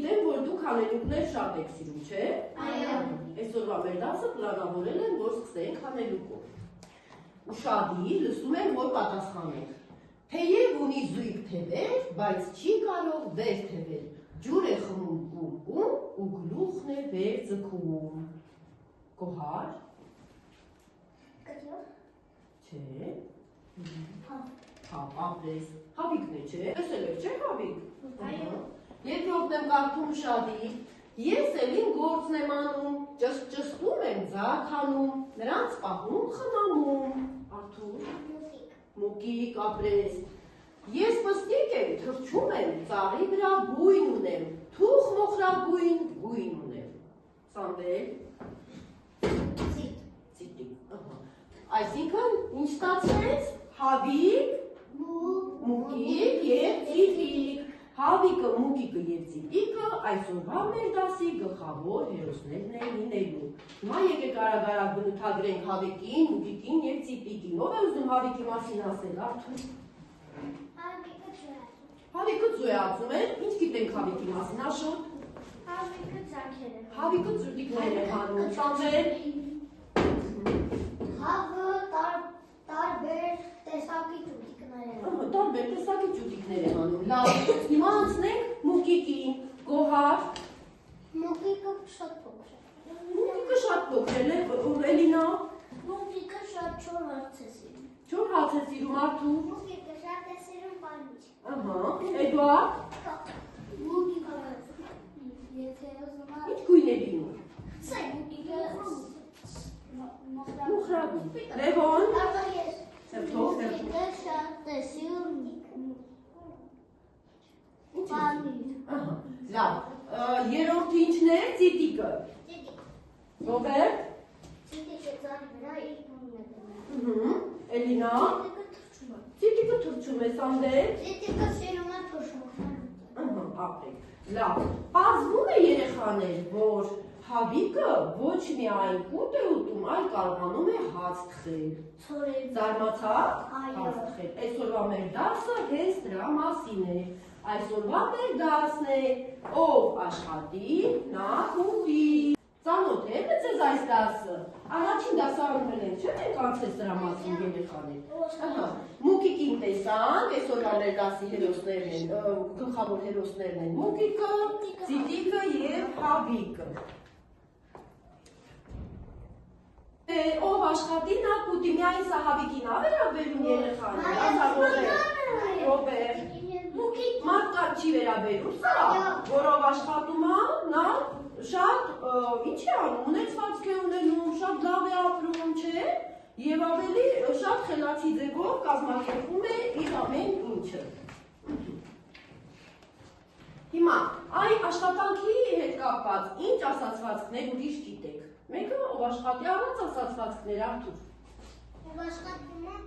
գիտեմ, որ դուք հանելուկներ շատ եք սիրում, չէ՞։ Այո։ Այսօրվա մեր դասը պլանավորել եմ, որ սկսենք հանելուկով։ Ուշադիր լսում եմ, որ պատասխանենք։ Թեև ունի զույգ թևեր, բայց չի կարող վեր թևել։ Ջուր է խմում ում ու գլուխն է վեր ձգում։ Գոհար։ Չէ։ Ապրես։ Հավիկն է, չէ։ Լսել եք, չէ՞ հավիկ։ Այո։ Երկրորդն եմ կարդում ուշադիր։ Ես էլին գործն եմ անում, ճշտում եմ ձակ հանում, նրանց պահում խնամում։ Արթուր։ Մուկիկ, ապրես։ Ես պստիկ եմ, թռչում եմ, ծառի վրա բույն ունեմ, թուխ մոխրագույն գույն ունեմ։ Սամվել։ Ծիտիկ։ Այսինքն ինչ ստացվեց։ Հավիկ, մուկիկ եւ ծիտիկ։ Հավիկը, մուկիկը եւ ծիտիկը այսօրվա մեր դասի գլխավոր հերոսներն են լինելու։ Հիմա եկեք արագ-արագ բնութագրենք հավիկին, մուկիկին եւ ծիտիկին։ Ով է ուզում հավիկի մասին ասել, Արթուր։ Հավիկը ձոյացում է, ինչ գիտենք հավիկի մասին, Աշոտ։ Հավիկը ձագեր է։ Հավիկը ծուտիկներ է հանում, Սամվել։ Հավը տարբեր տեսակի ճուտիկներ է։ Տարբեր տեսակի ճուտիկներ է հանում։ Լավ, հիմա անցնենք մուկիկին, Գոհար։ Մուկիկը շատ փոքր է։ Մուկիկը շատ փոքր է, Էլինա։ Մուկիկը շատ չոր հարց է սիրում։ Չոր հաց է սիրում, Արթուր։ Մուկիկը շատ է սիրում պանիչ։ Էդուարդ։ Մուկիկը եթե ուզում է Ինչ գույն է լինում։ սա մուկիկը Մոխրագույն։ Լևոն։ Մուկիկը շատ է սիրում պանիչ։ Լավ, երրորդը ինչն է, ծիտիկը։ Ռոբերտ։ Ծիտիկը ծառի վրա իր բունն է դնում։ Էլինա։ Ծիտիկը թռչում է։ Ծիտիկը թռչում է, Սամվել։ Ծիտիկը սիրում է փոշմոխներ։ Ապրեք։ Լավ, պարզվում է երեխաներ, որ հավիկը ոչ միայն կուտ է ուտում, այլ կարողանում է հաց թխել։ Ցորեն։ Զարմացաք։ Այո։ Հաց թխել։ Այսօրվա մեր դասը հենց դրա մասին է։ Այսօրվա մեր դասն է, ով աշխատի, նա ուտի։ Ծանոթ է ձեզ այս դասը։ Առաջին դասարանում ենք, չէ՞ մենք անցել դրա մասին երեխաներ։ Մուկիկին տեսանք, այսօրվա մեր դասի հերոսներն են, գլխավոր հերոսներն են մուկիկը, ծիտիկը եւ հավիկը։ Ով աշխատի, նա կուտի, միայն սա հավիկին ա վերաբերում երեխաներ։ Ռոբերտ։ Մարդկան չի վերաբերում, սա, որով աշխատում է, նա շատ ինչ է անում, ունեցվածք է ունենում, շատ լավ է ապրում, չէ՞, եւ ավելի շատ խելացի ձևով կազմակերպում է իր ամեն ինչը։ Հիմա, այ աշխատանքի հետ կապված ինչ ասացվածքներ ուրիշ գիտեք։ Մեկը ով աշխատի առանց ասացվածքներ, Արթուր։ Ով աշխատում է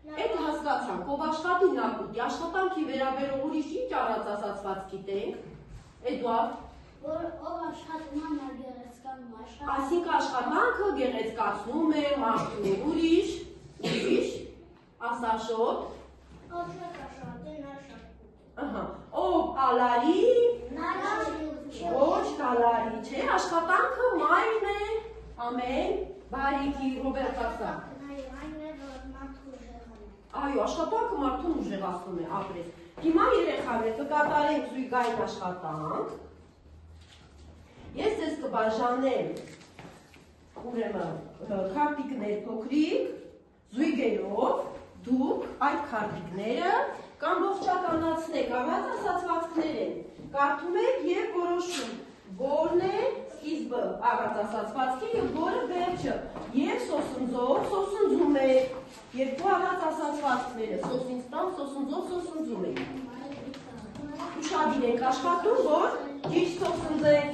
Այդ հասկացանք, ով աշխատի նա կուտի, աշխատանքի վերաբերող ուրիշ ինչ առանց ասացված գիտենք։ Էդուարդ։ որ ով աշխատում է նա գեղեցկանում է։ Այսինքն աշխատանքը գեղեցկացնում է մարդուն, ուրիշ, ասաշոտ։ Ով շատ աշխատի նա շատ։ Ով ալարի, Նա ոչ ալարի, չէ, աշխատանքը մայրն է, ամեն բարիքի, Ռոբերտ ասա։ Այո, աշխատանքը մարդուն ուժեղացնում է, ապրես։ Հիմա երեխաներ կկատարենք զույգային աշխատանք։ Ես ձեզ կբաժանեմ, ուրեմն, քարտիկներ փոքրիկ, զույգերով, դուք այդ քարտիկները կամբողջականացնեք, առանց ասացվածքներ են, կարդում եք եւ որոշում, որն է սկիզբը առանց ասացվածքի եւ որը վերջը, եւ սոսնձում եք, երկու առանց ասացվածքները, սոսինստան, սոսնձում եք։ Ուշադիր եք աշխատում, որ ճիշտ սոսնձեք,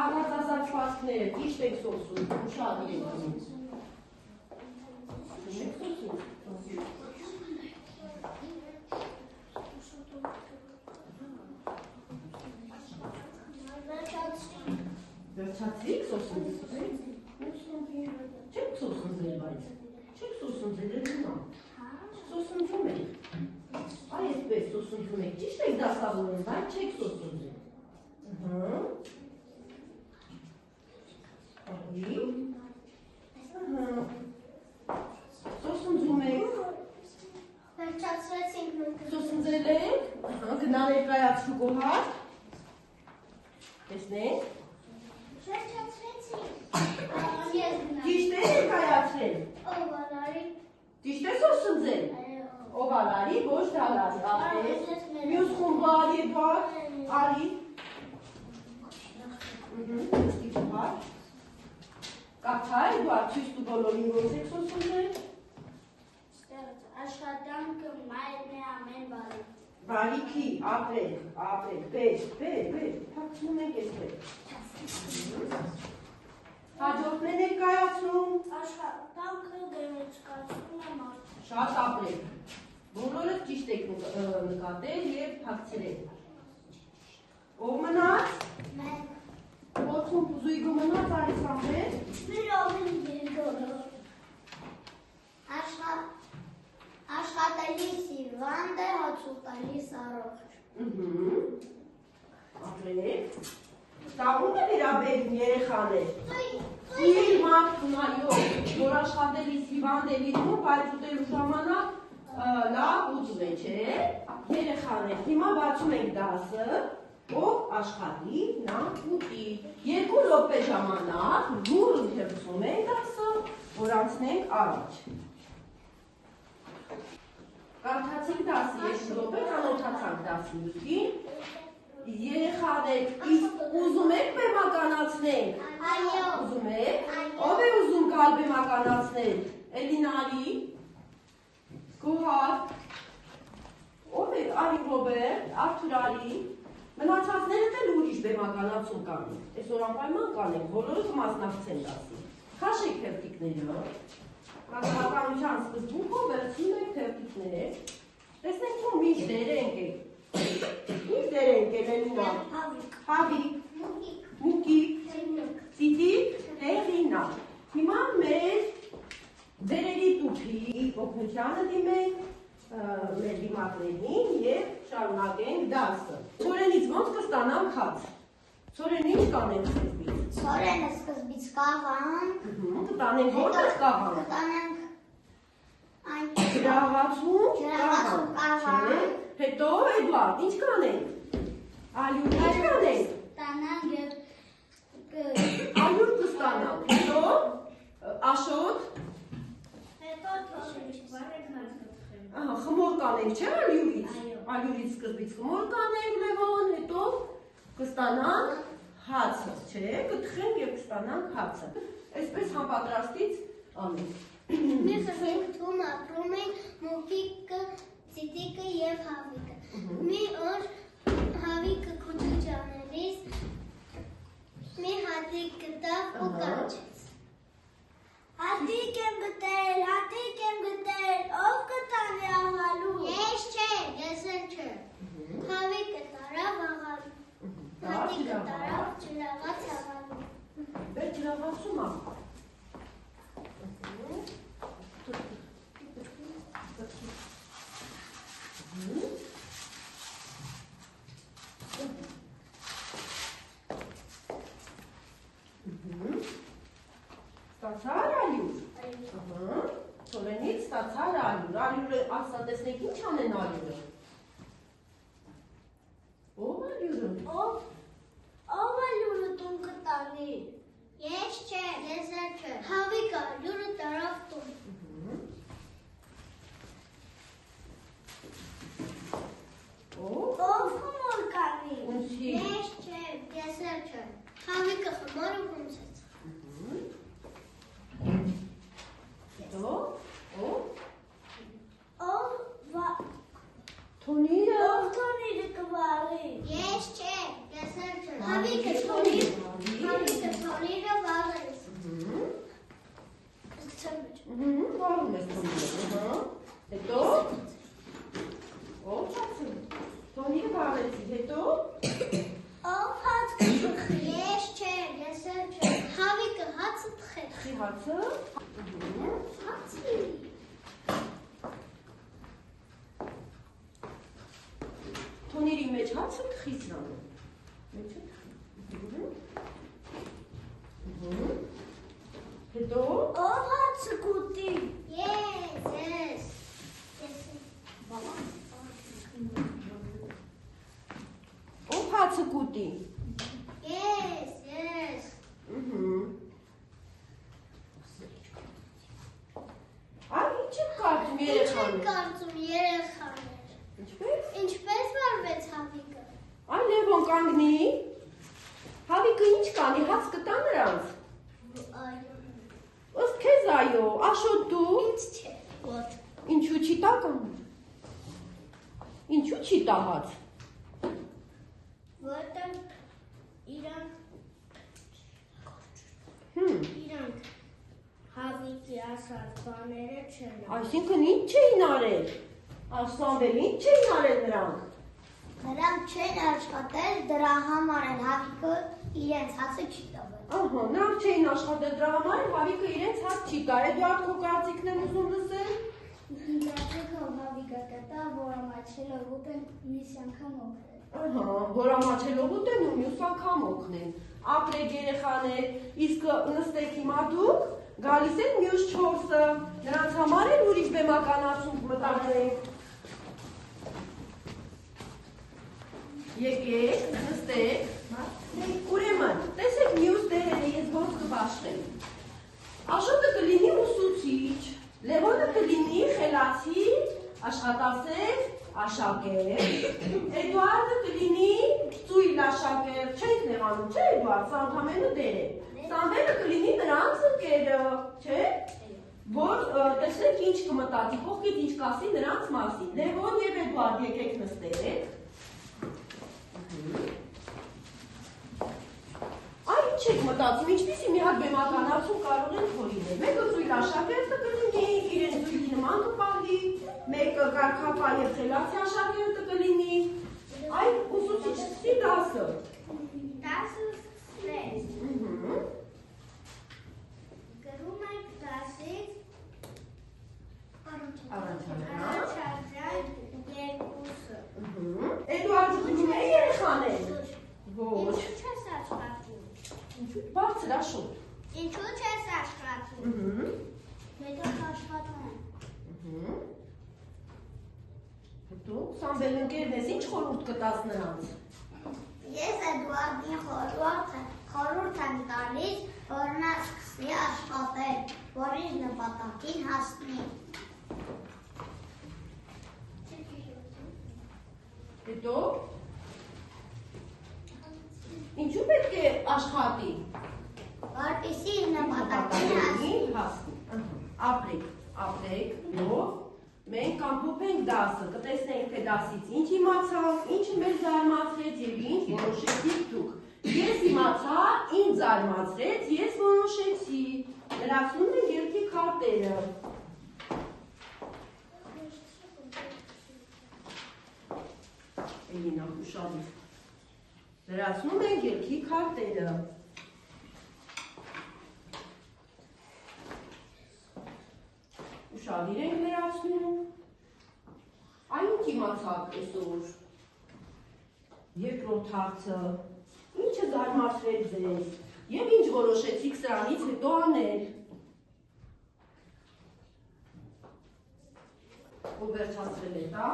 առանց ասացվածքները, ճիշտ եք սոսում, ուշադիր եք անում։ Վերջացրիք սոսնձել։ Չեք սոսնձել, բայց չեք սոսնձել էլ հիմա։ Սոսնձում եք։ Այսպես սոսնձում եք, ճիշտ եք դասավորում, բայց չեք սոսնձել։ Գոհար։ Տեսնենք։ Ճիշտ է ներկայացրել։ Ճիշտ է սոսնձել։ Օվալարի, ոչ դալարի, ապրես։ Մյուս խումբը արի բար, արի։ Ստի գոհար։ Կաթայ, դու արդյոք դու բոլորին ոնց եք սոսնձել։ Աշխատանքը մայրն է ամեն բարի։ Բարիքի, ապրել, պես, թաքցնում ենք էստեղ։ Հաջորդն է ներկայացնում։ Աշխատանքը գերեզկացնում է մարդ։ Շատ ապրել։ Բոլորը ճիշտ եք նկատել և թաքցրել։ Ով մնաց։ Մենք Որդում զույգը մնաց Արիսամբեր։ մի րոպե երկորը։ Աշխատալիս Իվանդը, հացուտալիս առողջ։ Ապրել։ Տաղում է վերաբերում երեխաներ։ Իր մարդուն այո, որ աշխատելիս հիվանդ է լինում, բայց ուտելու ժամանակ լավ ուտում է, չէ։ Երեխաներ, հիմա բացում ենք դասը, ով աշխատի, նա ուտի։ 2 րոպե ժամանակ լուր ընթերցում ենք դասը, որ անցնենք առաջ։ Կարդացինք դասը 2 րոպե, ծանոթացանք դասի մյուսին։ Երեխաներ, իսկ ուզում եք բեմականացնենք։ Այո։ Ուզում եք։ Ով է ուզում գալ բեմականացնել։ Էլինարի, Գոհար, ով է Արի Ռոբերտ, Արթուր Արի։ Մնացածները դել ուրիշ բեմականացում կանենք։ Այսօր անպայման կանենք, բոլորը կմասնակցեն դասի։ Քաշեք թերթիկները։ Կազմականության սկզբունքով վերցնում եք թերթիկներ։ Տեսնենք ում ինչ դերենք եք։ Ինչ դերենք եք Էլինա։ Հավիկ, Մուկիկ, Ծիտիկ, Հեղինակ։ Հիմա մեր դերերի տուփի օգնությանը դիմենք մեր դիմակներին և շարունակենք դասը։ Ցորենից ոնց կստանանք հաց։ Ցորեն ինչ կանենք սկզբից։ Ցորենը սկզբից կաղան։ Կտանենք որտեղ կաղան։ Կտանենք այն Ջրաղացում կաղան։ Հետո Էդուարդ, ինչ կանենք։ Ալյուր, ինչ կանենք։ Տանանք և Ալյուր կստանանք։ Հետո Աշոտ։ հետո թոշիչ Խմոր կանենք, չէ՞ ալյուրից։ Այո։ Ալյուրից սկզբից խմոր կանենք Լևոն, հետո կստանանք հացը, չէ՞, կթխենք և կստանանք հացը։ Այսպես համապատրաստից անենք։ Մի խմբում ապրում են Մուկիկը, Ծիտիկը և Հավիկը։ Մի օր Հավիկը քուչը ջանելիս մի հատիկ գտավ ու կանչեց։ Հատիկ եմ գտել, ով կտանի աղալու։ Ես չէ, ես էլ չէ։ Հավիկը տարավ աղալու։ Հատիկը տարավ ջրաղաց աղալու։ Բեր ջրաղացում ա։ Ստացար ալյուր։ Ցորենից ստացար ալյուր։ Ալյուրը, ասա տեսնեք ինչ անեն ալյուրը։ Ով ալյուրը։ Ով ալյուրը տուն կտանի։ Ես չէ, ես էլ չէ։ Հավիկը ալյուրը տարավ տուն։ Ով խմոր կանի։ Ունցի։ Ես չէ, ես էլ չէ։ Հավիկը խմոր ու ունցեց։ Հետո, ով։ Թոնիրը։ Ով թոնիրը կվարի։ Ես չէ, ես էլ չէ։ Հավիկը թոնիրը վարեց։ Վարում ես թոնիրը։ Հետո, ով չացում։ Թոնիրը վարեցի, հետո։ Ով հաց կտխի։ Ես չէ, ես էլ չէ։ Հավիկը հացը տխեց։ Խի հացը։ Հացի։ Թոնիրի մեջ հացը տխից անում։ Մեջը տխի։ Հետո։ Ով հացը կուտի։ Ես։ հացը կուտի։ Ես։ Այ ինչ եք կարծում երեխաներ։ Կարծում երեխաներ։ Ինչպես։ Ինչպես վարվեց հավիկը։ Այ Լևոն կանգնի։ Հավիկը ինչ կանի, հաց կտա նրանց։ Ըստ քեզ այո, Աշոտ դու։ Ինչ չէ։ Ոտ։ Ինչու չի տա կամ։ Ինչու չի տա հաց։ Որտեղ իրանք հավիկի ասած բաները չեն։ Այսինքն ինչ չէին արել։ Ասանվել ինչ չէին արել նրանք։ Նրանք չեն աշխատել, դրա համար էլ հավիկը իրենց հացը չի տվել։ Ահա, նրանք չէին աշխատել դրա համար, հավիկը իրենց հաց չի տա։ Էդուարդ քո կարծիքն են ուզում լսել։ Գիտակը հավիկը կտա, որ ամաչելով ուտեն մյուս անգամ օգնել։ Ահա, որ ամաչելով ուտեն ու մյուս անգամ օգնեն։ Ապրեք երեխաներ, իսկ նստեք հիմա դուք, գալիս են մյուս 4-ը, նրանց համար էլ ուրիշ բեմականացում մտածենք։ Եկեք, նստեք։ Ուրեմն, տեսեք մյուս դերերը ես ոնց կբաշխեմ։ Աշոտը կլինի ուսուցիչ, Լևոնը կլինի խելացի, աշխատասեր, աշակերտ, Էդուարդը կլինի ծույլ աշակերտ, չենք նեղանում, չէ Էդուարդ, սա ընդհանրապես դեր է։ Սամվելը կլինի նրանց ընկերը, չէ։ Որ տեսնենք ինչ կմտածի, կողքից ինչ կասի նրանց մասին։ Լևոն եւ Էդուարդ եկեք նստեք։ Այ ինչ եք մտածում, ինչպիսի մի հատ բեմականացում կարող են թողնել։ Մեկը ծույլ աշակերտը կլինի, իրեն ծույլի նման կպահի, մեկը կարգապահ եւ խելացի աշակերտը կլինի։ Այ ուսուցիչի դասը։ Դասը սկսվեց։ Գրում ենք դասից առաջադրան երկուսը։ Էդուարդը գրում է երեխաներ։ Ոչ։ Ինչու չես աշխատում։ Ինչու բարձր Աշոտ։ Ինչու չես աշխատում։ Հետո աշխատում եմ։ Դու Սամվել ընկերն ես, ինչ խորհուրդ կտաս նրանց։ Ես Էդուարդին խորհուրդ եմ տալիս, որ նա սկսի աշխատել, որ իր նպատակին հասնի։ Հետո ինչու պետք է աշխատի։ Որպեսզի իր նպատակին հասնի։ Ապրեք, ով մենք ամփոփենք դասը, կտեսնենք թե դասից ինչ իմացանք, ինչը մեզ զարմացրեց եւ ինչ որոշեցիք դուք։ Ես իմացա, ինձ զարմացրեց, ես որոշեցի։ Լրացնում ենք երկի քարտերը։ Էլինա ուշադիր։ Լրացնում ենք երկի քարտերը։ Ուշադիր ենք լրացնում։ Այն ինչ իմացաք այսօր։ Երկրորդ հարցը, ինչը զարմացրեց ձեզ եւ ինչ որոշեցիք սրանից հետո անել։ Ով վերջացրել է դա։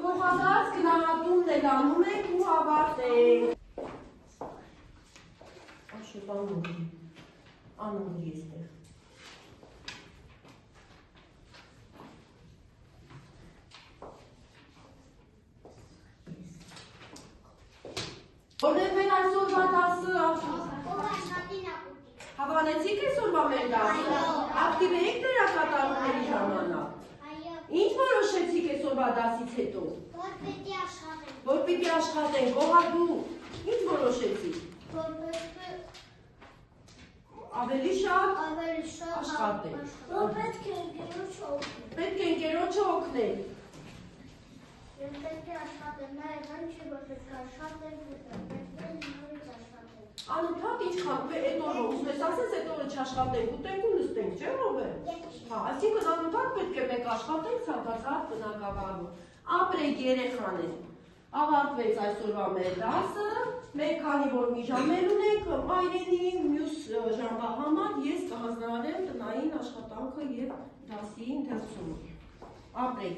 Ուղղված գնահատումն էլ անում ենք ու ավարտենք։ Աշոտ անում եստեղ։ Որն է մեր այսօրվա դասը, Հավանեցիք այսօրվա մեր դասը, ակտիվ էիք դերակատարումների ժամանակ։ Ինչ որոշեցիք այսօրվա դասից հետո։ Որ պիտի աշխատենք, ողադու, ինչ որոշեցիք։ Ավելի շատ աշխատենք։ Պետք է ընկերոջը օգնել։ Պետք է աշխատել, նաև այն չի, որ պետք է աշխատել, պետք է նորից աշխատել։ Անընդհատ ինչքան այդ օրը ուզում ես ասես, այդ օրը չաշխատենք, ուտենք ու նստենք, չէ՞ ով է։ Հա, այսինքն անընդհատ պետք է մենք աշխատենք ցանկացած բնակավարում։ Ապրեք երեխաներ։ Ավարտվեց այսօրվա մեր դասը, մենք քանի որ մի ժամ ունենք, մայրենի մյուս ժամվա համար ես կհանձնարարեմ տնային աշխատանքը եւ դասի ընթերցումը։ Ապրեք։